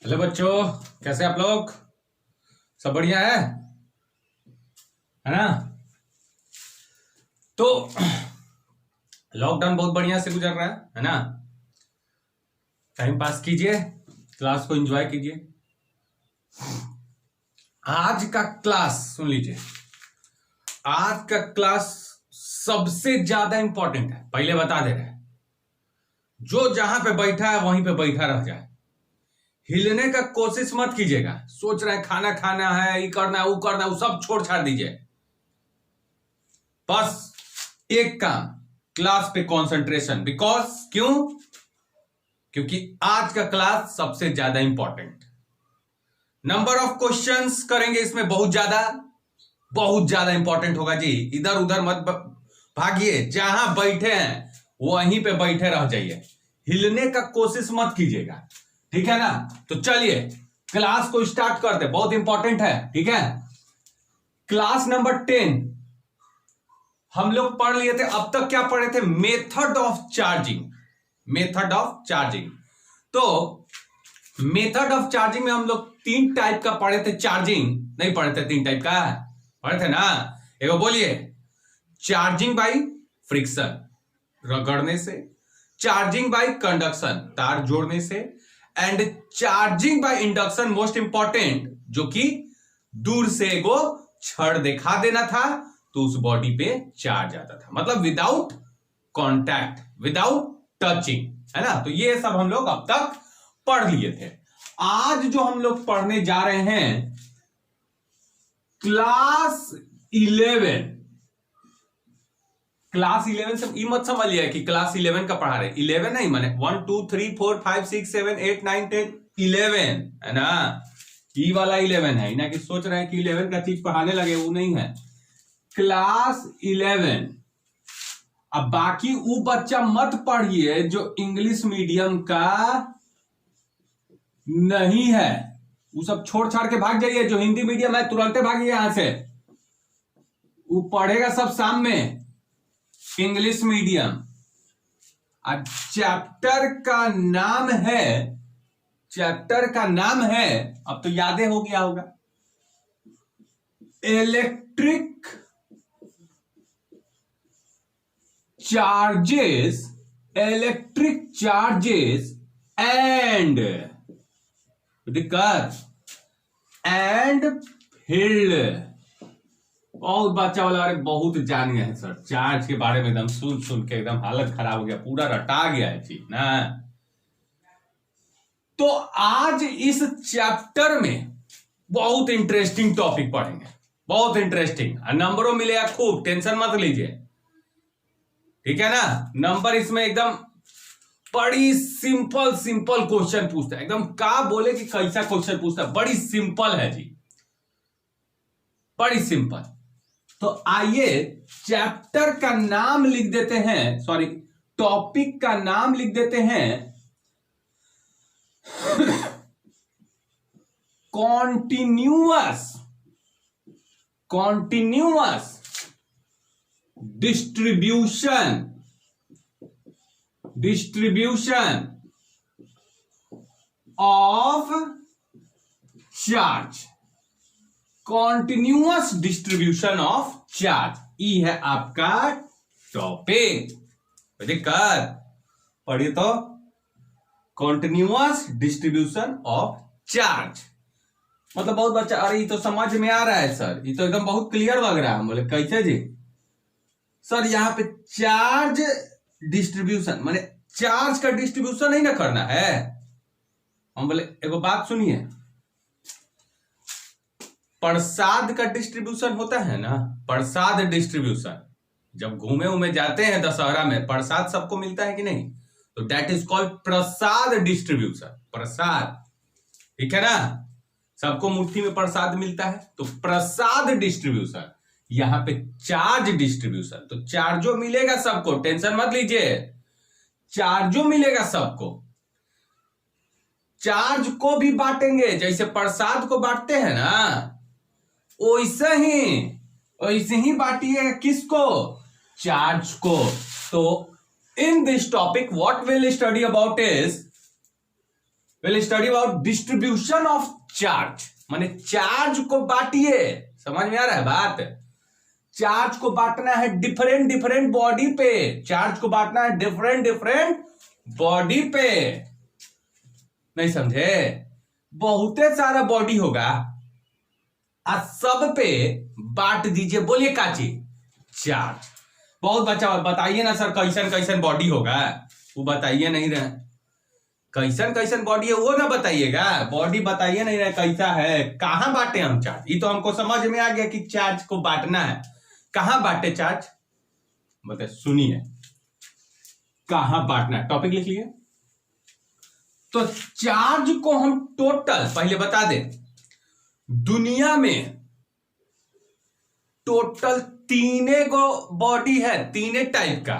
Hello बच्चों, कैसे आप लोग? सब बढ़िया है ना? तो लॉकडाउन बहुत बढ़िया से गुजर रहा है ना? टाइम पास कीजिए, क्लास को एंजॉय कीजिए। आज का क्लास सुन लीजिए। आज का क्लास सबसे ज्यादा इंपॉर्टेंट है, पहले बता दे रहे हैं। जो जहां पे बैठा है वहीं पे बैठा रह जाए, हिलने का कोशिश मत कीजिएगा। सोच रहे हैं खाना खाना है, ये करना है, वो करना है, वो सब छोड़ छाड़ दीजिए। बस एक काम, क्लास पे कंसंट्रेशन। क्योंकि आज का क्लास सबसे ज्यादा इंपॉर्टेंट। नंबर ऑफ क्वेश्चंस करेंगे इसमें, बहुत ज्यादा इंपॉर्टेंट होगा जी। इधर उधर मत भागिए, जहां बैठे हैं वहीं पे बैठे रह जाइए, हिलने का कोशिश मत कीजिएगा, ठीक है ना? तो चलिए क्लास को स्टार्ट करते, बहुत इंपॉर्टेंट है, ठीक है? क्लास नंबर 10 हम लोग पढ़ लिए थे। अब तक क्या पढ़े थे? Method of charging. तो मेथड ऑफ चार्जिंग में हम लोग 3 टाइप का पढ़े थे। चार्जिंग नहीं पढ़े थे? 3 टाइप का पढ़े थे ना? एक बोलिए, चार्जिंग बाई फ्रिक्शन, रगड़ने से, चार्जिंग बाई कंडक्शन, तार जोड़ने से, and charging by induction, most important, जो कि दूर से एगो छड़ दिखा देना था तो उस बॉडी पे चार्ज आता था, मतलब विदाउट कॉन्टैक्ट, विदाउट टचिंग, है ना? तो ये सब हम लोग अब तक पढ़ लिए थे। आज जो हम लोग पढ़ने जा रहे हैं, क्लास 11 से ये मत समझिए कि क्लास 11 का पढ़ा रहे। 11 नहीं, माने 1 2 3 4 5 6 7 8 9 10 11, है ना? ई वाला 11 है ना, कि सोच रहे हैं कि 11 का चीज पढ़ाने लगे, वो नहीं है। क्लास 11। अब बाकी वो बच्चा मत पढ़िए जो इंग्लिश मीडियम का नहीं है, वो सब छोड़ छाड़ के भाग जाइए। जो हिंदी मीडियम है तुरंत भागिए यहां से, वो पढ़ेगा सब शाम में। English medium. चैप्टर का नाम है, अब तो यादें हो गया होगा, इलेक्ट्रिक चार्जेस एंड फील्ड। बहुत बच्चा वाला, अरे बहुत जान गए हैं सर चार्ज के बारे में, एकदम सुन के एकदम हालत खराब हो गया, पूरा रटा गया है चीज ना। तो आज इस चैप्टर में बहुत इंटरेस्टिंग टॉपिक पढ़ेंगे, बहुत इंटरेस्टिंग, और नंबरों मिलेगा खूब, टेंशन मत लीजिए, ठीक है ना? नंबर इसमें एकदम बड़ी सिंपल क्वेश्चन पूछता है, एकदम का बोले कि कैसा क्वेश्चन पूछता है, बड़ी सिंपल है जी, बड़ी सिंपल। तो आइए चैप्टर का नाम लिख देते हैं, सॉरी टॉपिक का नाम लिख देते हैं, continuous distribution of charge. Continuous distribution of charge, ई है आपका टॉपिक। दिक्कत पढ़िए तो, कॉन्टिन्यूअस डिस्ट्रीब्यूशन ऑफ चार्ज, मतलब बहुत बच्चा, अरे ये तो समझ में आ रहा है सर, ये तो एकदम बहुत क्लियर लग रहा है। हम बोले कैसे जी? सर यहाँ पे चार्ज डिस्ट्रीब्यूशन माने चार्ज का डिस्ट्रीब्यूशन नहीं ना करना है। हम बोले एगो बात सुनिए, प्रसाद का डिस्ट्रीब्यूशन होता है ना, प्रसाद डिस्ट्रीब्यूशन, जब घूमे उमे जाते हैं दशहरा में, प्रसाद सबको मिलता है कि नहीं? तो that is called prasad distribution. Prasad, ठीक है ना? सबको मुट्ठी में प्रसाद मिलता है, तो प्रसाद डिस्ट्रीब्यूशन। यहां पे चार्ज डिस्ट्रीब्यूशन, तो चार्जो मिलेगा सबको, टेंशन मत लीजिए, चार्जो मिलेगा सबको। चार्ज को भी बांटेंगे, जैसे प्रसाद को बांटते हैं ना, वैसे ही बांटिएगा। किसको? चार्ज को। तो in this topic what will study about is will study about distribution of charge, माने चार्ज को बांटिए। समझ में आ रहा है बात? चार्ज को बांटना है डिफरेंट डिफरेंट बॉडी पे, चार्ज को बांटना है डिफरेंट डिफरेंट बॉडी पे। नहीं समझे? बहुते सारा बॉडी होगा, आज सब पे बांट दीजिए। बोलिए काची? चार्ज। बहुत बच्चा बताइए ना सर कैसन कैसन बॉडी होगा, वो बताइए नहीं रहे। कैसन कैसन बॉडी है वो ना बताइएगा, बॉडी बताइए नहीं रहे कैसा है। कहां बांटे हम चार्ज? ये तो हमको समझ में आ गया कि चार्ज को बांटना है। कहां बांटे चार्ज? बताइए, सुनिए कहां बांटना है। टॉपिक लिख लिए। तो चार्ज को हम टोटल पहले बता दें, दुनिया में टोटल तीने गो बॉडी है, तीने टाइप का।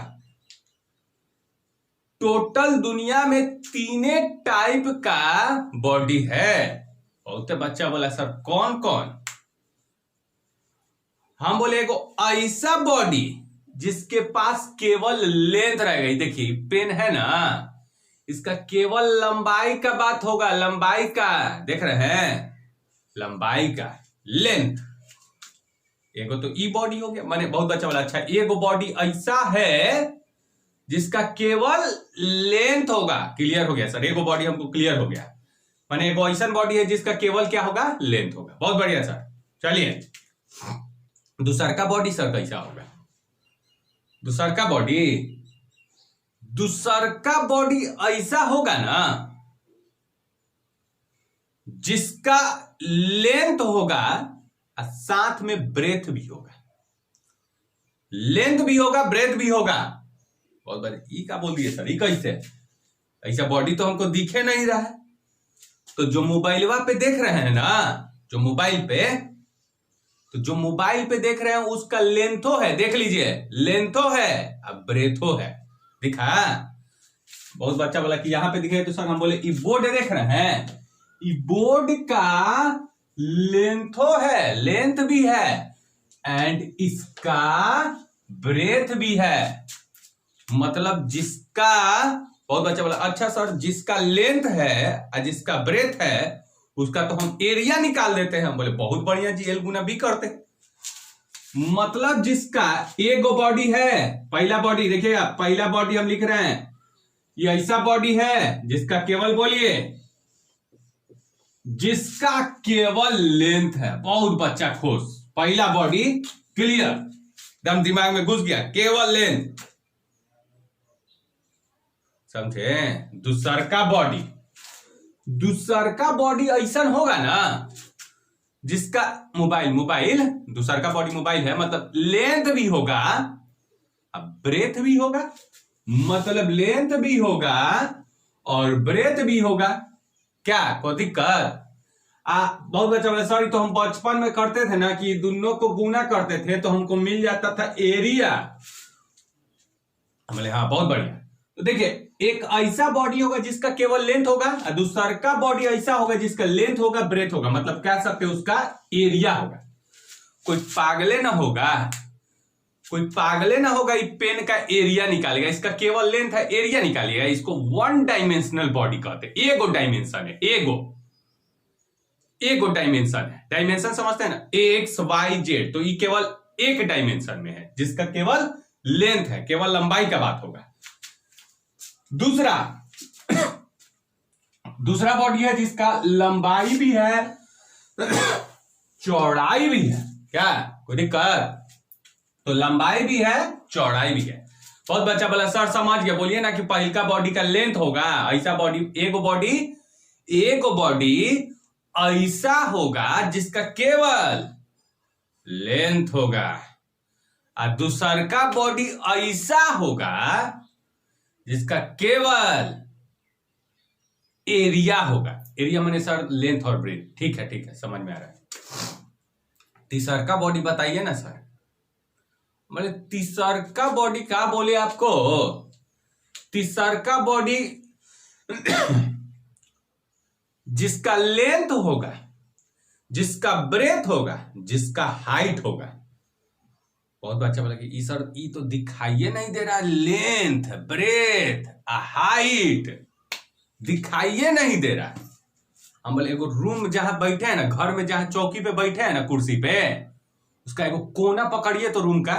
टोटल दुनिया में तीने टाइप का बॉडी है। बहुत बच्चा बोला सर कौन कौन? हम बोले एगो ऐसा बॉडी जिसके पास केवल लेंथ रहेगा। देखिए पेन है ना, इसका केवल लंबाई का बात होगा, लंबाई का। देख रहे हैं? लंबाई का, लेंथ। एगो तो ई बॉडी हो गया। माने बहुत बच्चा बोला अच्छा एगो बॉडी ऐसा है जिसका केवल लेंथ होगा। क्लियर हो गया सर? एगो बॉडी हमको क्लियर हो गया। माने एगो ऐसा बॉडी है जिसका केवल क्या होगा? लेंथ होगा। बहुत बढ़िया सर। चलिए दूसर का बॉडी सर कैसा होगा? दूसर का बॉडी, दूसर का बॉडी ऐसा होगा ना जिसका लेंथ होगा और साथ में ब्रेथ भी होगा। लेंथ भी होगा, ब्रेथ भी होगा। बहुत बार ई का बोल दिए सर, ई कैसे? ऐसा बॉडी तो हमको दिखे नहीं रहा है। तो जो मोबाइलवा पे देख रहे हैं ना, जो मोबाइल पे, तो जो मोबाइल पे देख रहे हैं उसका लेंथो है। देख लीजिए, लेंथो है अब ब्रेथो है। दिखा? बहुत बच्चा बोला कि यहां पे दिखे तो सर हम बोले ई बोर्ड देख रहे हैं, ई बोर्ड का लेंथो है, लेंथ भी है एंड इसका ब्रेथ भी है। मतलब जिसका, बहुत बच्चा बोला अच्छा सर जिसका लेंथ है और जिसका ब्रेथ है उसका तो हम एरिया निकाल देते हैं। हम बोले बहुत बढ़िया जी, एल गुना बी करते। मतलब जिसका एगो बॉडी है, पहला बॉडी देखिएगा, पहला बॉडी हम लिख रहे हैं ये ऐसा बॉडी है जिसका केवल, बोलिए, जिसका केवल लेंथ है। बहुत बच्चा खुश। पहला बॉडी क्लियर, एकदम दिमाग में घुस गया, केवल लेंथ। समझे? दूसर का बॉडी, दूसर का बॉडी ऐसा होगा ना जिसका मोबाइल दूसर का बॉडी मोबाइल है, मतलब लेंथ भी होगा अब ब्रेथ भी होगा। मतलब लेंथ भी होगा और ब्रेथ भी होगा। क्या कोई दिक्कत? बहुत बच्चा बोले सॉरी तो हम बचपन में करते थे ना कि दोनों को गुना करते थे तो हमको मिल जाता था एरिया। बोले हाँ बहुत बढ़िया। तो देखिए एक ऐसा बॉडी होगा जिसका केवल लेंथ होगा और दूसरा का बॉडी ऐसा होगा जिसका लेंथ होगा, ब्रेथ होगा। मतलब कह सकते उसका एरिया होगा। कोई पागले ना होगा, कोई पागले ना होगा, ये पेन का एरिया निकालेगा। इसका केवल लेंथ है, एरिया निकालेगा। इसको वन डायमेंशनल बॉडी कहते हैं। एगो डायमेंशन है, एगो डायमेंशन है। डायमेंशन समझते हैं ना, एक्स वाई जेड। तो ये केवल एक डायमेंशन में है जिसका केवल लेंथ है, केवल लंबाई का बात होगा। दूसरा बॉडी है जिसका लंबाई भी है चौड़ाई भी है। क्या कोई दिक्कत? तो लंबाई भी है, चौड़ाई भी है। बहुत बच्चा बोला सर समझ गया। बोलिए ना कि पहल का बॉडी का लेंथ होगा ऐसा बॉडी, एगो बॉडी ऐसा होगा जिसका केवल लेंथ होगा और दूसर का बॉडी ऐसा होगा जिसका केवल एरिया होगा। एरिया माने सर लेंथ और ब्रेथ। ठीक है समझ में आ रहा है। तीसर का बॉडी बताइए ना सर। मैंने तीसर का बॉडी क्या बोले आपको? तीसर का बॉडी जिसका लेंथ होगा, जिसका ब्रेथ होगा, जिसका हाइट होगा। बहुत बच्चा बोला कि सर ये तो दिखाइए नहीं दे रहा, लेंथ, ब्रेथ, हाइट। दिखाइए नहीं दे रहा है। हम बोले एगो रूम जहां बैठे हैं ना, घर में जहां चौकी पे बैठे हैं ना, कुर्सी पे, उसका एगो कोना पकड़िए तो रूम का,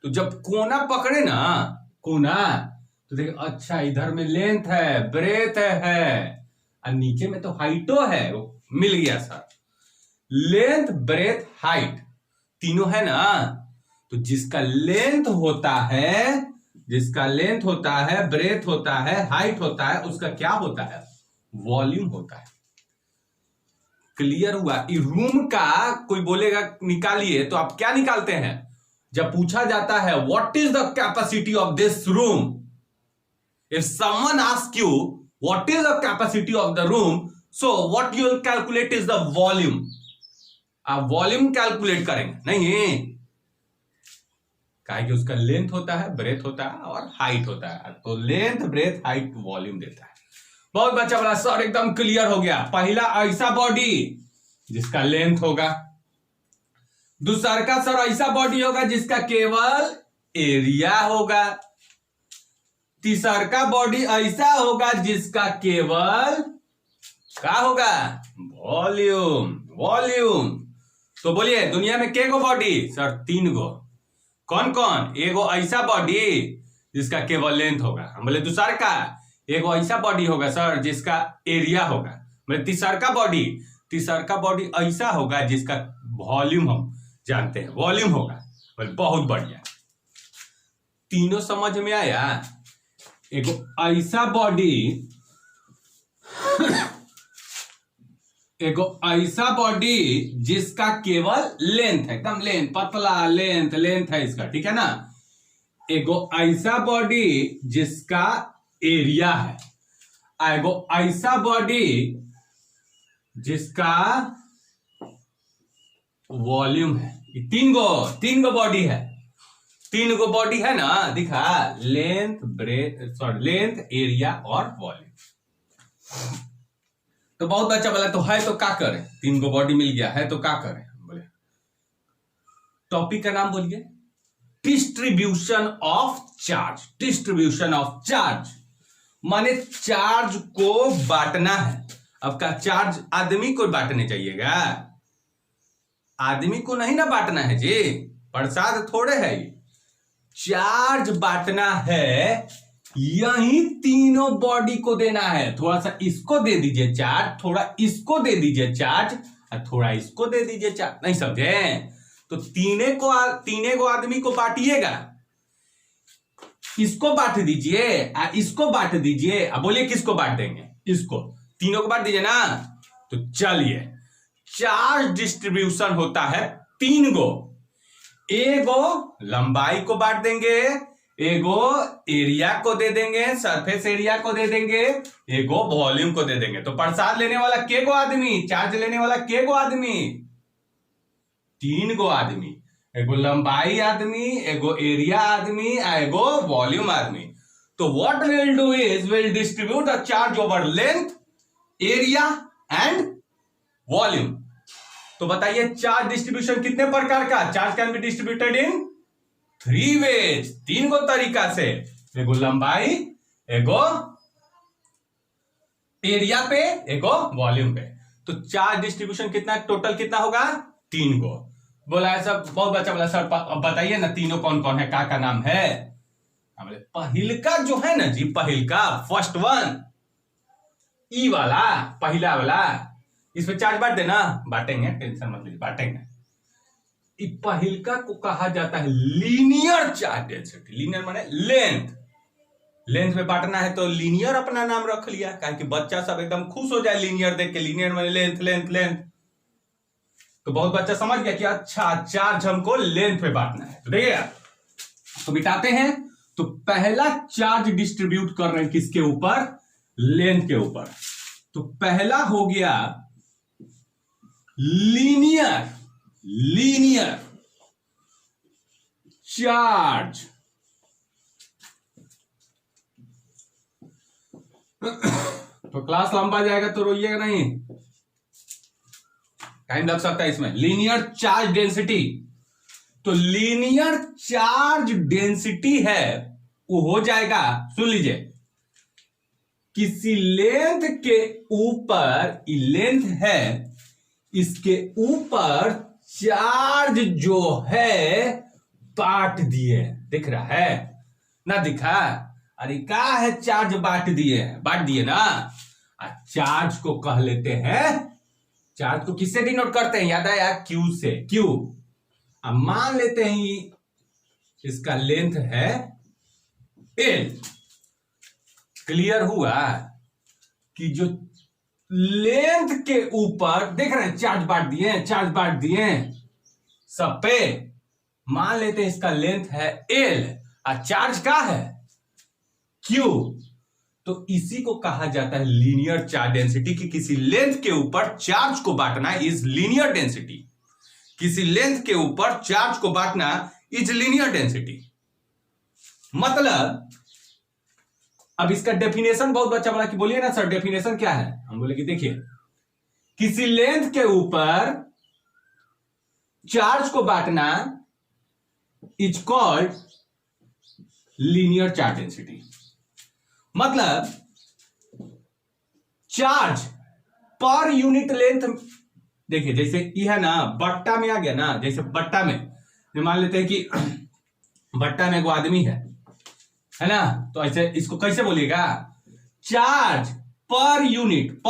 तो जब कोना पकड़े ना, कोना, तो देखिए अच्छा इधर में लेंथ है, ब्रेथ है, और नीचे में तो हाइटो है, वो मिल गया सर। लेंथ, ब्रेथ, हाइट तीनों है ना, तो जिसका लेंथ होता है, जिसका लेंथ होता है, ब्रेथ होता है, हाइट होता है, उसका क्या होता है? वॉल्यूम होता है। क्लियर हुआ? रूम का कोई बोलेगा निकालिए, तो आप क्या निकालते हैं? जब पूछा जाता है what is the capacity of this room, if someone ask you what is the capacity of the room, so what you will calculate is the volume. आप वॉल्यूम कैलकुलेट करेंगे नहीं, कहा कि उसका लेंथ होता है, ब्रेथ होता है और हाइट होता है, तो लेंथ, ब्रेथ, हाइट वॉल्यूम देता है। बहुत बच्चा बोला सर एकदम क्लियर हो गया। पहला ऐसा बॉडी जिसका लेंथ होगा, दूसरा का सर ऐसा बॉडी होगा जिसका केवल एरिया होगा, तीसरा का बॉडी ऐसा होगा जिसका केवल क्या होगा? वॉल्यूम। वॉल्यूम तो बोलिए दुनिया में के गो बॉडी? सर 3 गो। कौन कौन? एगो ऐसा बॉडी जिसका केवल लेंथ होगा, हम बोले दूसरा का एगो ऐसा बॉडी होगा सर जिसका एरिया होगा, बोले तीसरा बॉडी ऐसा होगा जिसका वॉल्यूम हम जानते हैं, वॉल्यूम होगा। बोले बहुत बढ़िया, तीनों समझ में आया। एगो ऐसा बॉडी एगो ऐसा बॉडी जिसका केवल लेंथ है, एकदम लेंथ, पतला लेंथ है इसका, ठीक है ना। एगो ऐसा बॉडी जिसका एरिया है, एगो ऐसा बॉडी जिसका वॉल्यूम है। तीन गो बॉडी है, 3 गो बॉडी है ना, दिखा, लेंथ, लेंथ, एरिया और वॉल्यूम। तो बहुत बच्चा बोला तो है तो क्या करें? 3 गो बॉडी मिल गया है तो क्या करें? बोले टॉपिक का नाम बोलिए, distribution of charge. Distribution of charge माने चार्ज को बांटना है। अब का चार्ज आदमी को बांटने चाहिएगा? आदमी को नहीं ना बांटना है जी, प्रसाद थोड़े है। चार्ज बांटना है, यही तीनों बॉडी को देना है। थोड़ा सा इसको दे दीजिए चार्ज, थोड़ा इसको दे दीजिए चार्ज, और थोड़ा इसको दे दीजिए चार्ज। नहीं समझे? तो तीने को आदमी को बांटिएगा, इसको बांट दीजिए, इसको बांट दीजिए। अब बोलिए किसको बांट देंगे? इसको, तीनों को बांट दीजिए ना। तो चलिए, चार्ज डिस्ट्रीब्यूशन होता है 3 गो। एगो लंबाई को बांट देंगे, एगो एरिया को दे देंगे, सरफेस एरिया को दे देंगे, एगो वॉल्यूम को दे देंगे। तो प्रसाद लेने वाला के गो आदमी, चार्ज लेने वाला के गो आदमी? 3 गो आदमी। एगो लंबाई आदमी, एगो एरिया आदमी, एगो वॉल्यूम आदमी। तो what will do is will distribute the charge over length, area and volume. तो बताइए चार्ज डिस्ट्रीब्यूशन कितने प्रकार का? Charge can be distributed in 3 ways, 3 गो तरीका से। एगो लंबाई, एगो एरिया पे, एगो वॉल्यूम पे। तो चार्ज डिस्ट्रीब्यूशन कितना, टोटल कितना होगा? 3 गो। बोला है सब, बहुत बच्चा बोला सर बताइए ना तीनों कौन कौन है, का नाम है? बोले पहिलका जो है ना जी, पहिलका फर्स्ट वन, ई वाला, पहला वाला, इसमें चार्ज बांट देना, बांटेंगे, टेंशन मत लीजिए, बांटेंगे। पहिलका को कहा जाता है लीनियर चार्ज डेंसिटी। लीनियर माने लेंथ, लेंथ में बांटना है तो लीनियर अपना नाम रख लिया, कहा कि बच्चा सब एकदम खुश हो जाए लीनियर देख के। लीनियर माने लेंथ लेंथ लेंथ। तो बहुत बच्चा समझ गया कि अच्छा चार्ज हमको लेंथ पे बांटना है। तो देखिए, तो बिठाते हैं। तो पहला चार्ज डिस्ट्रीब्यूट कर रहे हैं किसके ऊपर? लेंथ के ऊपर। तो पहला हो गया लीनियर चार्ज। तो क्लास लंबा जाएगा तो रोइएगा नहीं, टाइम लग सकता है इसमें। लीनियर चार्ज डेंसिटी, तो लीनियर चार्ज डेंसिटी है वो हो जाएगा, सुन लीजिए, किसी लेंथ के ऊपर, लेंथ है, इसके ऊपर चार्ज जो है बांट दिए। दिख रहा है ना? दिखा? अरे क्या है, चार्ज बांट दिए ना। चार्ज को कह लेते हैं, चार्ज को किससे डिनोट करते हैं? याद आया? क्यू से। क्यू। अब मान लेते हैं इसका लेंथ है एल। क्लियर हुआ कि जो लेंथ के ऊपर देख रहे हैं चार्ज बांट दिए सब पे। मान लेते हैं इसका लेंथ है एल और चार्ज का है क्यू। तो इसी को कहा जाता है लीनियर चार्ज डेंसिटी, कि किसी लेंथ के ऊपर चार्ज को बांटना इज लीनियर डेंसिटी। किसी लेंथ के ऊपर चार्ज को बांटना इज लीनियर डेंसिटी। मतलब अब इसका डेफिनेशन बहुत बच्चा बोला कि बोलिए ना सर डेफिनेशन क्या है। हम बोले कि देखिए, किसी लेंथ के ऊपर चार्ज को बांटना is called linear charge density. मतलब चार्ज पर यूनिट लेंथ, देखिए जैसे ये है ना, बट्टा में आ गया ना। जैसे बट्टा में मान लेते हैं कि बट्टा में एगो आदमी है ना, तो ऐसे इसको कैसे बोलिएगा? चार्ज पर यूनिट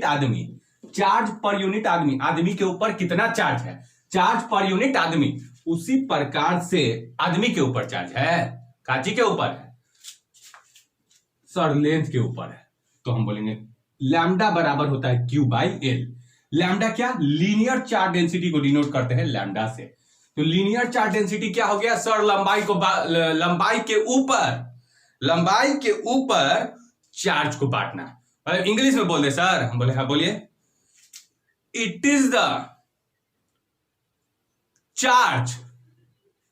आदमी। चार्ज पर यूनिट आदमी, आदमी के ऊपर कितना चार्ज है, चार्ज पर यूनिट आदमी। उसी प्रकार से आदमी के ऊपर चार्ज है, काची के ऊपर है सर? लेंथ के ऊपर है। तो हम बोलेंगे लैम्डा बराबर होता है क्यू बाई एल। लैम्डा क्या? लीनियर चार्ज डेंसिटी को डिनोट करते हैं लैम्डा से। तो लीनियर चार्ज डेंसिटी क्या हो गया सर? लंबाई के ऊपर चार्ज को बांटना। मतलब इंग्लिश में बोल दे सर। हम बोले हाँ बोलिए। It is the charge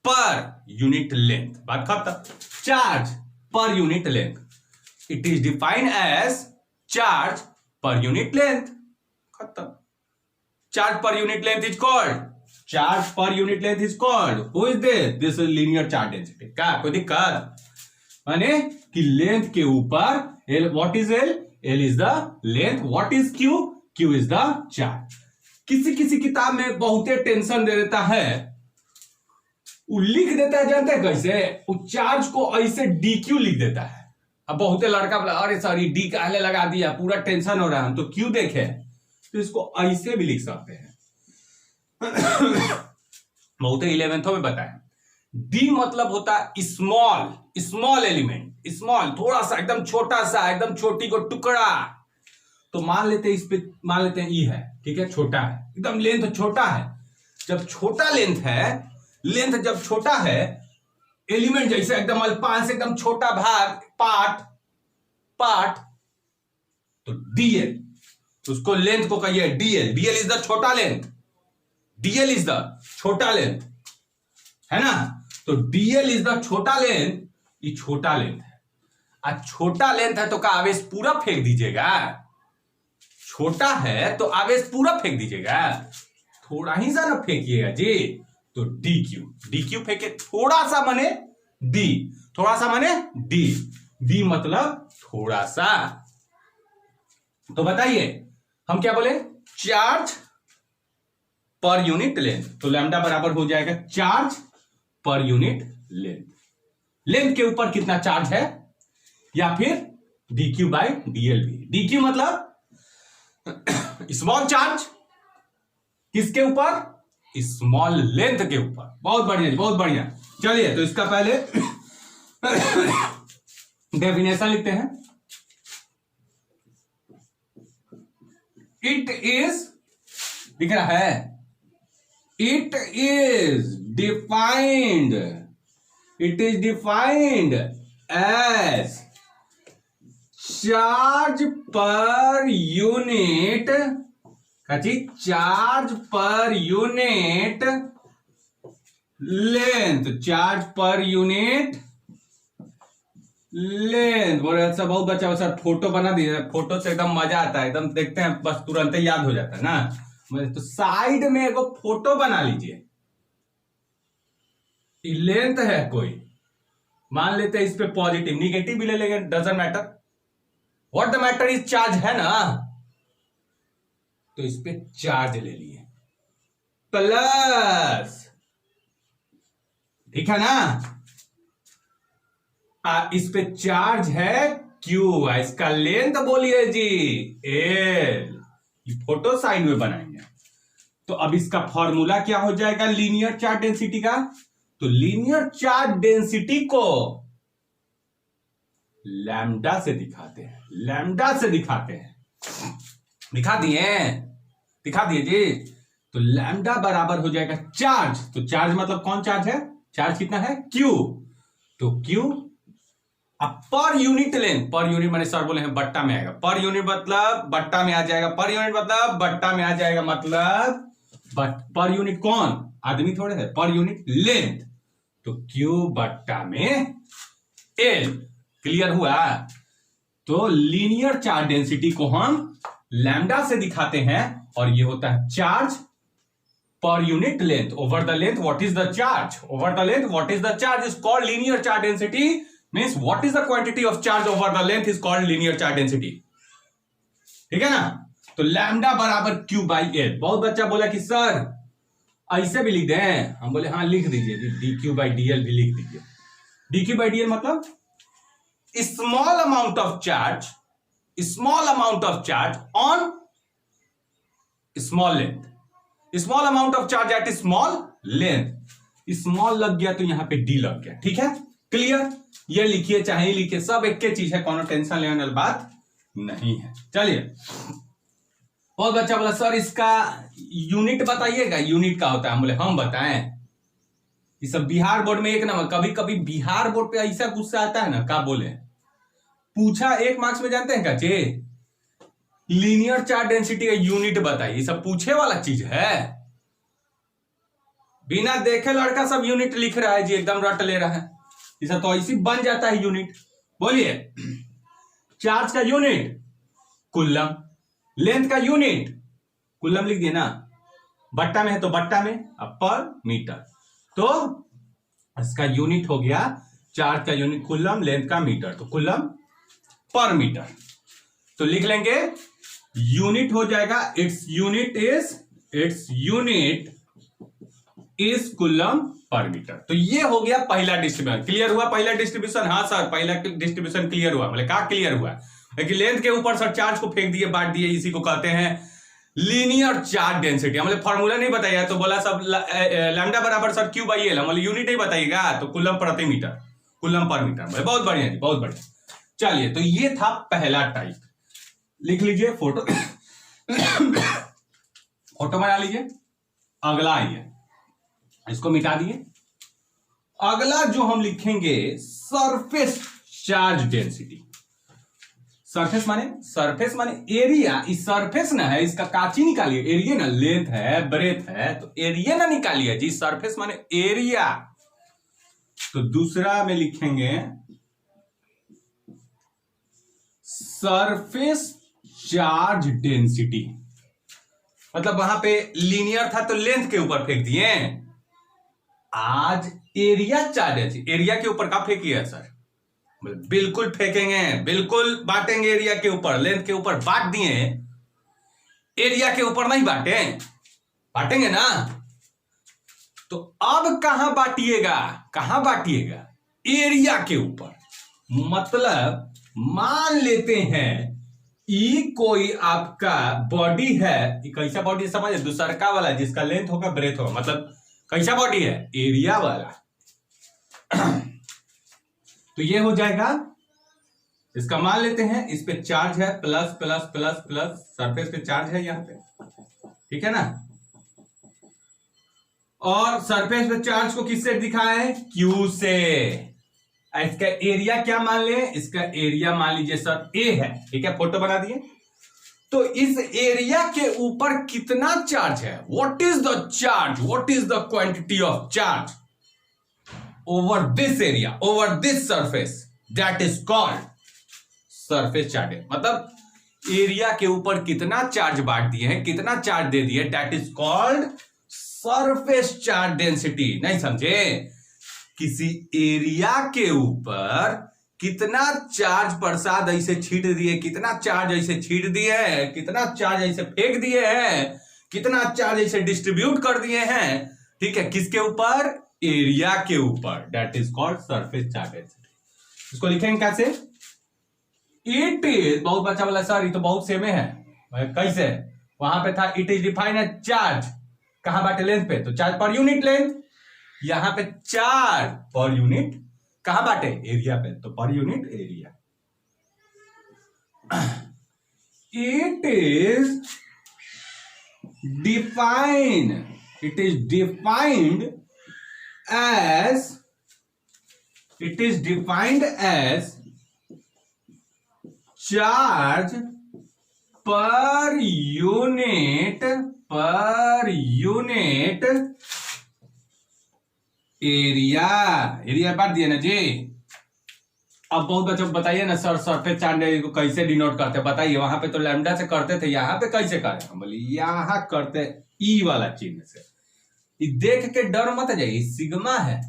per unit length. बात खत्म। Charge per unit length, it is defined as charge per unit length. खत्म। Charge per unit length is called, who is this is linear charge density. क्या कोई दिक्कत? माने कि length के ऊपर L, what is L? L is the length. What is Q? Q is the charge. किसी किताब में बहुते टेंशन दे देता है, वो लिख देता है, जानते हैं कैसे? वो चार्ज को ऐसे डी क्यू लिख देता है। अब बहुते लड़का बोला अरे सर ये डी काहे लगा दिया, पूरा टेंशन हो रहा है, हम तो क्यू देखे। तो इसको ऐसे भी लिख सकते हैं। बहुते 11th में बताया। डी मतलब होता है स्मॉल एलिमेंट, स्मॉल थोड़ा सा, एकदम छोटा सा, एकदम छोटी को टुकड़ा। तो मान लेते हैं इस पे, मान लेते हैं ई है, ठीक है, छोटा है, एकदम लेंथ छोटा है। जब छोटा लेंथ है, लेंथ जब छोटा है, एलिमेंट जैसे एकदम अल्पांश से एकदम छोटा भाग, पार्ट, तो डीएल, उसको लेंथ को कहिए डीएल। डीएल इज द छोटा लेंथ, डीएल इज द छोटा लेंथ, है ना? तो डीएल इज द छोटा लेंथ, ये छोटा लेंथ है। आज छोटा लेंथ है तो का आवेश पूरा फेंक दीजिएगा? छोटा है तो आवेश पूरा फेंक दीजिएगा? थोड़ा ही सा ना फेंकिएगा जी। तो डी क्यू फेंके, थोड़ा सा माने डी, थोड़ा सा माने डी, डी मतलब थोड़ा सा। तो बताइए हम क्या बोले? Charge per unit length. तो लैम्डा बराबर हो जाएगा charge per unit length. Length के ऊपर कितना चार्ज है, या फिर डी क्यू बाई डीएल भी। डी क्यू मतलब स्मॉल चार्ज, किसके ऊपर? स्मॉल लेंथ के ऊपर। बहुत बढ़िया, बहुत बढ़िया। चलिए तो इसका पहले डेफिनेशन लिखते हैं। इट इज, दिख रहा है, it is defined as charge per unit, charge per unit length, charge per unit length. बोले अच्छा बहुत बच्चा सर फोटो बना दिए, फोटो से एकदम मजा आता है, एकदम देखते हैं बस तुरंत ही याद हो जाता है ना। तो साइड में एगो फोटो बना लीजिए। लेंथ है कोई, मान लेते हैं इस पे पॉजिटिव, निगेटिव भी ले लेंगे, doesn't matter. What the matter is charge है ना, तो इस पे चार्ज ले लिए प्लस, ठीक है ना, इस पे चार्ज है क्यू, इसका लेंथ बोलिए जी एल, फोटो साइन में बनाएंगे। तो अब इसका फॉर्मूला क्या हो जाएगा लीनियर चार्ज डेंसिटी का, तो लीनियर चार्ज डेंसिटी को लैम्डा से दिखाते हैं, लैम्डा से दिखाते हैं, दिखा दिए जी। तो लैम्डा बराबर हो जाएगा चार्ज, तो चार्ज मतलब कौन चार्ज है, चार्ज कितना है क्यू, तो क्यू अब पर यूनिट लेंथ, पर यूनिट मैंने सर बोले हैं बट्टा में आएगा, पर यूनिट मतलब बट्टा में आ जाएगा, पर यूनिट मतलब बट्टा में आ जाएगा, मतलब पर यूनिट कौन, आदमी थोड़े है, पर यूनिट लेंथ, तो क्यू बट्टा में एल, क्लियर हुआ। तो लीनियर चार्ज डेंसिटी को हम लैम्डा से दिखाते हैं और ये होता है charge per unit length, over the length what is the charge, over the length what is the charge is called linear charge density, means what is the quantity of charge over the length is called linear charge density, ठीक है ना। तो lambda बराबर Q by L. बहुत बच्चा बोला कि sir ऐसे भी लिख दें, हम बोले हाँ लिख दीजिए, D Q by D L भी लिख दीजिए। D Q by D L मतलब small amount of charge, small amount of charge on small length, small amount of charge at small length, small लग गया तो यहां पे डी लग गया, ठीक है, क्लियर। ये लिखिए चाहे लिखिए, सब एक के चीज है, कोनो टेंशन लेने वाली बात नहीं है। चलिए, बहुत बच्चा बोला सर इसका यूनिट बताइएगा, यूनिट का होता है, हम बोले हम बताएं, ये सब बिहार बोर्ड में एक नंबर, कभी कभी बिहार बोर्ड पे ऐसा गुस्सा आता है ना, क्या बोले, पूछा 1 मार्क्स में जानते हैं क्या चे, लीनियर चार्ज डेंसिटी का यूनिट बताइए, ये सब पूछे वाला चीज है, बिना देखे लड़का सब यूनिट लिख रहा है जी, एकदम रट ले रहा है, इसे तो ऐसी बन जाता है यूनिट। बोलिए, चार्ज का यूनिट कुलम, लेंथ का यूनिट कुलम लिख दिए ना, बट्टा में है तो बट्टा में, अब पर मीटर, तो इसका यूनिट हो गया, चार्ज का यूनिट कुलम, लेंथ का मीटर, तो कुलम पर मीटर, तो लिख लेंगे यूनिट हो जाएगा, its unit is coulomb per metre. तो ये हो गया पहला डिस्ट्रीब्यूशन, क्लियर हुआ पहला डिस्ट्रीब्यूशन, हाँ सर पहला डिस्ट्रीब्यूशन क्लियर हुआ, मतलब क्या क्लियर हुआ, लेकिन लेंथ के ऊपर सर चार्ज को फेंक दिए, बांट दिए, इसी को कहते हैं लीनियर चार्ज डेंसिटी। हमने फॉर्मूला नहीं बताया तो बोला सब लैम्डा बराबर सर क्यू बाई एल, हम यूनिट नहीं बताइएगा तो कुलम प्रति मीटर, कुलम पर मीटर, बहुत बढ़िया जी, बहुत बढ़िया। चलिए, तो ये था पहला टाइप, लिख लीजिए फोटो फोटो बना लीजिए। अगला आइए, इसको मिटा दिए, अगला जो हम लिखेंगे सरफेस चार्ज डेंसिटी। सरफेस माने एरिया, इस सरफेस ना है, इसका काची निकालिए, एरिया ना, लेंथ है ब्रेथ है, तो एरिया ना निकालिए जी, सरफेस माने एरिया। तो दूसरा में लिखेंगे सरफेस चार्ज डेंसिटी, मतलब वहां पे लीनियर था तो लेंथ के ऊपर फेंक दिए, आज एरिया चार्ज डेंसिटी, एरिया के ऊपर का फेंकिए सर, बिल्कुल फेंकेंगे, बिल्कुल बांटेंगे, एरिया के ऊपर, लेंथ के ऊपर बांट दिए, एरिया के ऊपर नहीं बांटेंगे ना। तो अब कहां बांटिएगा, एरिया के ऊपर, मतलब मान लेते हैं ये कोई आपका बॉडी है, कैसा बॉडी समझे, दूसरका वाला जिसका लेंथ होगा ब्रेथ होगा, मतलब कैसा बॉडी है, एरिया वाला। तो ये हो जाएगा, इसका मान लेते हैं, इस पे चार्ज है plus plus plus plus, surface पे चार्ज है यहां पे, ठीक है ना, और सरफेस पे चार्ज को किससे दिखाया है, क्यू से। इसका एरिया क्या मान ले, इसका एरिया मान लीजिए सर ए है, ठीक है, फोटो बना दिए। तो इस एरिया के ऊपर कितना चार्ज है, what is the charge, what is the quantity of charge over this area, over this surface, that is called surface charge, मतलब एरिया के ऊपर कितना चार्ज बांट दिए हैं, कितना चार्ज दे दिए, that is called surface charge density। नहीं समझे, किसी एरिया के ऊपर कितना चार्ज प्रसाद ऐसे छीट दिए, कितना चार्ज ऐसे छीट दिए हैं, कितना चार्ज ऐसे फेंक दिए हैं, कितना चार्ज ऐसे डिस्ट्रीब्यूट कर दिए हैं, ठीक है, किसके ऊपर? एरिया के ऊपर। That is called surface charge density. इसको लिखेंगे कैसे? इट इज, बहुत बच्चा बोला सर ये तो बहुत सेम है, कैसे? वहां पे था it is defined as charge, कहां बाटे? लेंथ पे, तो चार्ज पर यूनिट लेंथ। यहां पे चार्ज पर यूनिट कहां बाटे? एरिया पे, तो per unit area. It is defined as charge per unit area बांट दिया ना जी। अब बहुत बच्चों बताइए ना सर सरफेस चार्ज को कैसे डिनोट करते हैं, बताइए। वहां पे तो लैम्डा से करते थे, यहाँ पे कैसे करें? हम बोले यहां करते ई वाला चिन्ह से। ये देख के डर मत जाइए, सिग्मा है,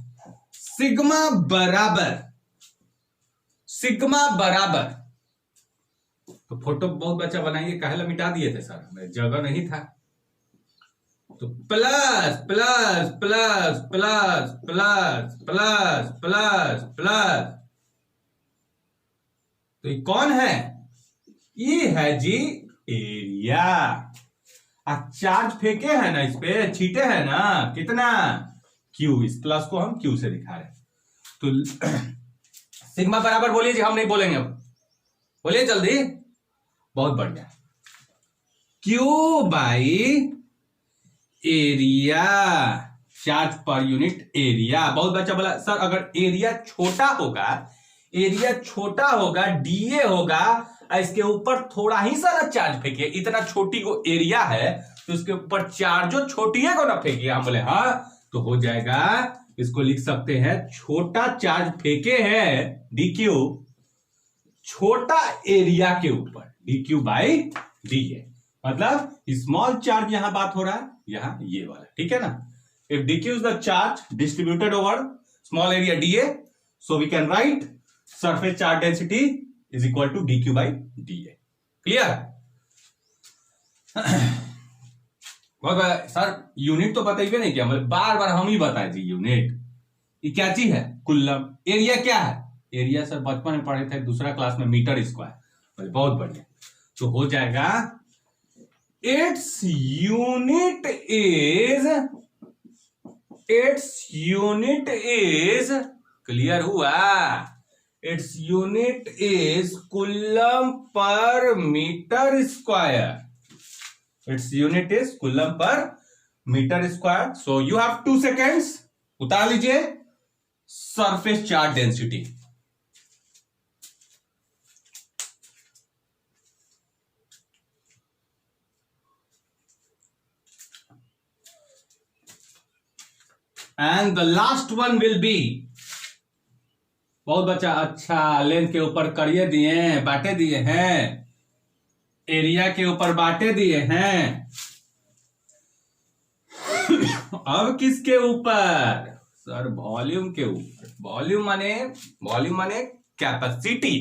सिग्मा बराबर। तो फोटो बहुत बच्चा बनाइए, कहला मिटा दिए थे सर, मेरे जगह नहीं था। तो plus plus plus plus plus plus plus plus, तो ये कौन है? ये है जी एरिया। चार्ज फेंके हैं ना, इस पे छीटे हैं ना, कितना? क्यू। इस प्लस को हम क्यू से दिखा रहे हैं। तो सिग्मा बराबर बोलिए जी, हम नहीं बोलेंगे अब, बोलिए जल्दी। बहुत बढ़िया। Q by area, charge per unit area. बहुत बच्चा बोला सर अगर एरिया छोटा होगा डीए होगा, इसके ऊपर थोड़ा ही सा ना चार्ज फेंकिए, इतना छोटी को एरिया है तो उसके ऊपर चार्जो छोटी है को ना फेंकिए। हम बोले हाँ, तो हो जाएगा। इसको लिख सकते हैं छोटा चार्ज फेंके हैं डीक्यू, छोटा एरिया के ऊपर, डीक्यू बाई डीए। मतलब स्मॉल चार्ज यहां बात हो रहा है, यहां ये वाला, ठीक है ना। If dq is the charge distributed over small area dA, so we can write surface charge density is equal to dq by dA. Clear? Sir unit तो बताइए नहीं क्या, मतलब बार बार हम ही बताए जी। यूनिट ये क्या चीज है? कुल्लम। एरिया क्या है? एरिया सर बचपन में पढ़े थे, दूसरा क्लास में मीटर स्क्वायर। बहुत बढ़िया। तो हो जाएगा its unit is क्लियर हुआ? its unit is coulomb per metre square. its unit is coulomb per metre square. So you have 2 seconds, उतार लीजिए surface charge density. And the last one will be, बहुत बच्चा अच्छा length के ऊपर करिए दिए, बांटे दिए हैं, एरिया के ऊपर बांटे दिए हैं। अब किसके ऊपर? सर वॉल्यूम के ऊपर। वॉल्यूम माने कैपेसिटी।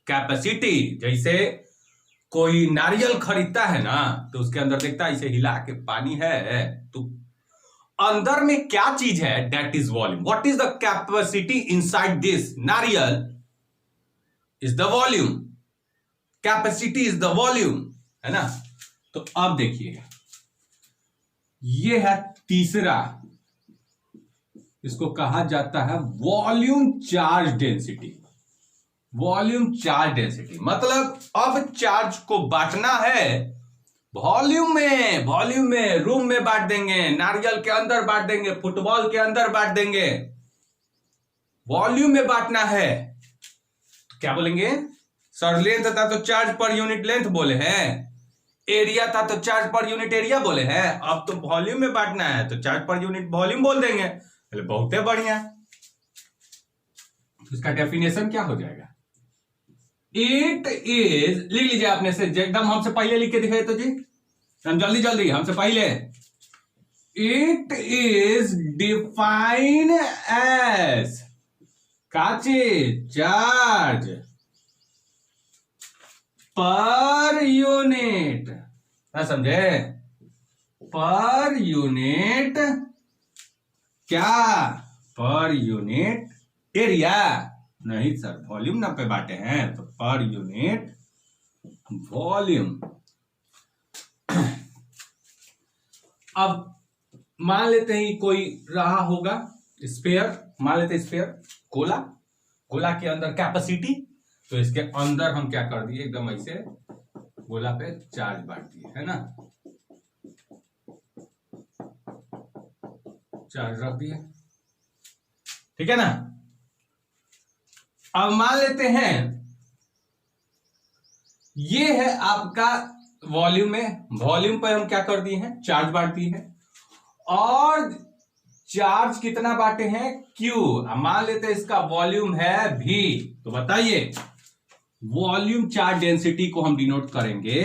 कैपेसिटी, जैसे कोई नारियल खरीदता है ना, तो उसके अंदर देखता है इसे हिला के पानी है, तो अंदर में क्या चीज है? That is volume. What is the capacity inside this nariyal? Is the volume. Capacity is the volume, है ना। तो अब देखिएगा, ये है तीसरा, इसको कहा जाता है volume charge density. Volume charge density मतलब अब चार्ज को बांटना है वॉल्यूम में, रूम में बांट देंगे, नारियल के अंदर बांट देंगे, फुटबॉल के अंदर बांट देंगे। वॉल्यूम में बांटना है तो क्या बोलेंगे? सर लेंथ था तो चार्ज पर यूनिट लेंथ बोले हैं, एरिया था तो चार्ज पर यूनिट एरिया बोले हैं। अब तो वॉल्यूम में बांटना है तो चार्ज पर यूनिट वॉल्यूम बोल देंगे। बहुत है बढ़िया। इसका डेफिनेशन क्या हो जाएगा? इट इज, लिख लीजिए आपने से, एकदम हमसे पहले लिख के दिखाए तो जी, जल्दी हमसे पहले। इट इज डिफाइंड एज काचे चार्ज पर यूनिट, ना समझे? पर यूनिट क्या? पर यूनिट एरिया नहीं सर, वॉल्यूम ना पे बांटे हैं, तो पर यूनिट वॉल्यूम। अब मान लेते हैं कोई रहा होगा स्फीयर, मान लेते हैं स्फीयर गोला, गोला के अंदर कैपेसिटी, तो इसके अंदर हम क्या कर दिए, एकदम ऐसे गोला पे चार्ज बांट दिए, है ना, चार्ज रख दिए, ठीक है ना। अब मान लेते हैं ये है आपका वॉल्यूम में, वॉल्यूम पर हम क्या कर दिए हैं, चार्ज बांट दिए हैं, और चार्ज कितना बांटे हैं, Q। मान लेते हैं इसका वॉल्यूम है V, तो बताइए वॉल्यूम चार्ज डेंसिटी को हम डिनोट करेंगे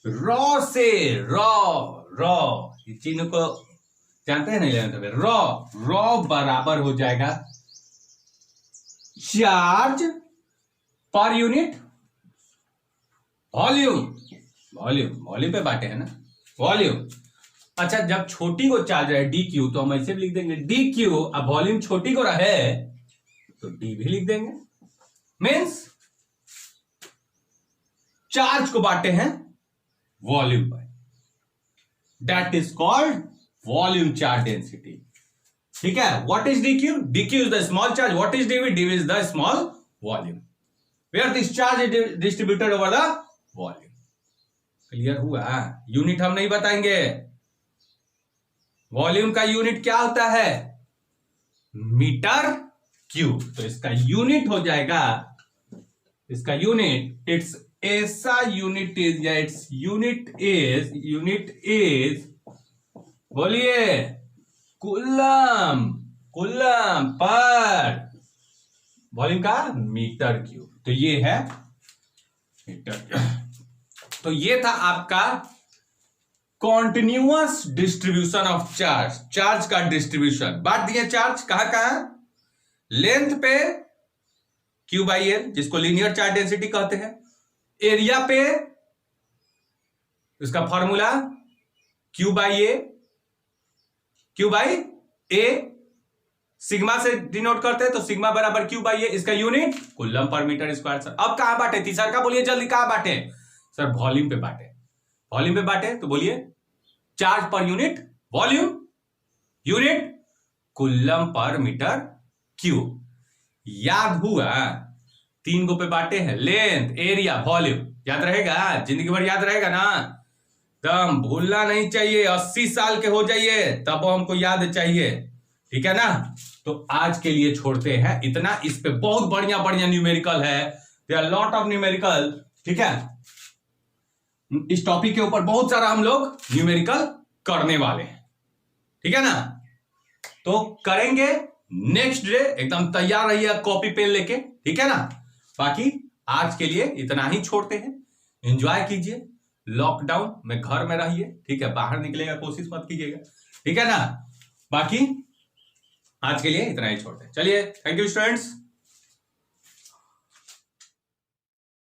रॉ से, रॉ इस चीज को जानते हैं नहीं, लेना रॉ बराबर हो जाएगा charge per unit volume, volume पे बांटे हैं ना, वॉल्यूम। अच्छा, जब छोटी को चार्ज है DQ, तो हम ऐसे भी लिख देंगे DQ, अब वॉल्यूम छोटी को रहे तो D भी लिख देंगे, मीन्स चार्ज को बांटे हैं वॉल्यूम पर, that is called volume charge density, ठीक है। What is DQ? DQ is the small charge, what is DV? DV is the small volume, where this charge is distributed over the volume. Clear हुआ? Unit हम नहीं बताएंगे, volume का unit क्या होता है, मीटर क्यूब, तो इसका यूनिट हो जाएगा, इसका यूनिट इट्स ऐसा यूनिट इज, या इट्स यूनिट इज बोलिए कूलम पर वॉल्यूम का मीटर क्यूब, तो ये है मीटर। तो ये था आपका continuous distribution of charge, charge का डिस्ट्रीब्यूशन। बांट दिए चार्ज कहां, लेंथ पे Q/L, जिसको लीनियर चार्ज डेंसिटी कहते हैं, एरिया पे इसका फॉर्मूला Q/A, सिग्मा से डिनोट करते हैं, तो सिग्मा बराबर Q/A, इसका unit coulomb per metre square. Sir अब कहां बांटे, तीसरा का बोलिए जल्दी, कहां बांटे सर, वॉल्यूम पे बांटे, वॉल्यूम पे बांटे, तो बोलिए charge per unit volume, unit coulomb per metre cube. याद हुआ? 3 गो पे बांटे हैं, लेंथ, एरिया, वॉल्यूम। याद रहेगा? जिंदगी भर याद रहेगा ना, दम भूलना नहीं चाहिए। 80 साल के हो जाइए तब हमको याद चाहिए, ठीक है ना। तो आज के लिए छोड़ते हैं इतना, इस पे बहुत बढ़िया बढ़िया न्यूमेरिकल है, there are lot of numerical, ठीक है। इस टॉपिक के ऊपर बहुत सारा हम लोग न्यूमेरिकल करने वाले हैं, ठीक है ना। तो करेंगे नेक्स्ट डे, एकदम तैयार रहिए कॉपी पेन लेके, ठीक है ना। बाकी आज के लिए इतना ही छोड़ते हैं, एंजॉय कीजिए, लॉकडाउन में घर में रहिए, ठीक है, बाहर निकलेगा कोशिश मत कीजिएगा, ठीक है ना। बाकी आज के लिए इतना ही छोड़ते हैं, चलिए, थैंक यू स्टूडेंट्स।